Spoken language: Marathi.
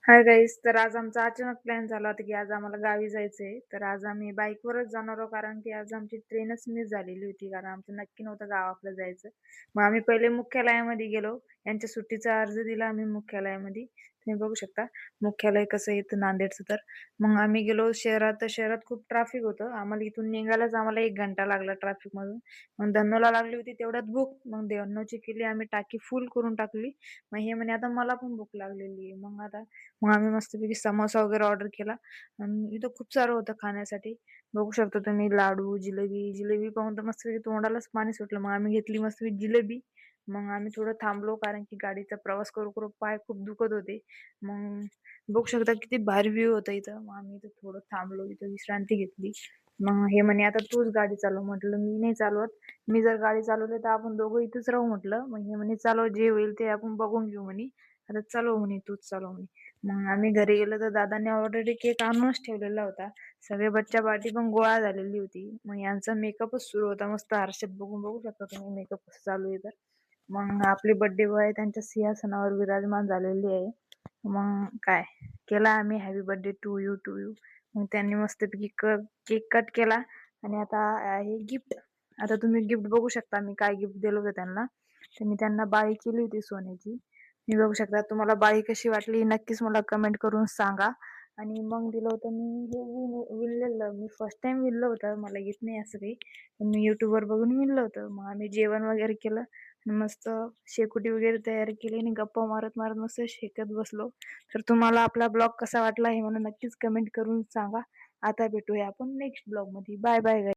हाय गाईज, तर आज आमचा अचानक प्लॅन झाला होता की आज आम्हाला गावी जायचंय. तर आज आम्ही बाईकवरच जाणार आहोत कारण की आज आमची ट्रेनच मिस झालेली होती कारण आमचं नक्की नव्हतं गावाकडे जायचं. मग आम्ही पहिले मुख्यालयामध्ये गेलो. यांच्या सुट्टीचा अर्ज दिला आम्ही मुख्यालयामध्ये. तुम्ही बघू शकता मुख्यालय कसं येतं नांदेडचं. तर मग आम्ही गेलो शहरात. तर शहरात खूप ट्रॅफिक होतं. आम्हाला इथून निघायलाच आम्हाला 1 घंटा लागला ट्रॅफिकमधून. मग धन्नोला लागली होती तेवढ्यात भूक. मग धन्नोची केली आम्ही टाकी फुल करून टाकली. मग हे म्हणे आता मला पण भूक लागलेली आहे. मग आम्ही मस्तपैकी समोसा वगैरे ऑर्डर केला आणि इथं खूप सारं होतं खाण्यासाठी. बघू शकता तुम्ही लाडू, जिलेबी. जिलेबी पाहून तर मस्तपैकी तोंडालाच पाणी सुटलं. मग आम्ही घेतली मस्तपैकी जिलेबी. मग आम्ही थोडं थांबलो कारण की गाडीचा प्रवास करू पाय खूप दुखत होते. मग बघू शकता किती भारी व्ह्यू होता इथं. मग आम्ही इथं थोडं थांबलो, इथं विश्रांती घेतली. मग हे म्हणे, "आता तूच गाडी चालव." म्हटलं, "मी नाही चालवत. मी जर गाडी चालवली तर आपण दोघं इथेच राहू." म्हटलं. मग हे म्हणे, "चालव, जे होईल ते आपण बघून घेऊ." म्हणे. "आता चालव," म्हणे, "तूच चालव." म्हणे. मग आम्ही घरी गेलो तर दादांनी ऑलरेडी केक आणूनच ठेवलेला होता. सगळे बच्चा पार्टी पण गोळा झालेली होती. मग यांचा मेकअपच सुरू होता. मस्त आरशात बघून बघू शकता तुम्ही मेकअप कसं चालू आहे तर. मग आपली बर्थडे बॉय त्यांच्या सिंहासनावर विराजमान झालेली आहे. मग काय केला आम्ही happy birthday to you, to you. मग त्यांनी मस्तपैकी केक कट केला आणि आता हे गिफ्ट. आता तुम्ही गिफ्ट बघू शकता मी काय गिफ्ट दिलं होतं त्यांना. तर मी त्यांना बाळी केली होती सोन्याची. मी बघू शकता. तुम्हाला बाळी कशी वाटली नक्कीच मला कमेंट करून सांगा. आणि मग दिलं होतं मी हे विणलेलं. मी फर्स्ट टाईम विणलं होतं. मला येत नाही असं काही. पण मी YouTubeवर बघून विणलं होतं. मग आम्ही जेवण वगैरे केलं आणि मस्त शेकोटी वगैरे तयार केली आणि गप्पा मारत मस्त शेकत बसलो. तर तुम्हाला आपला ब्लॉग कसा वाटला हे मला नक्कीच कमेंट करून सांगा. आता भेटूया आपण नेक्स्ट ब्लॉगमध्ये. Bye bye guys.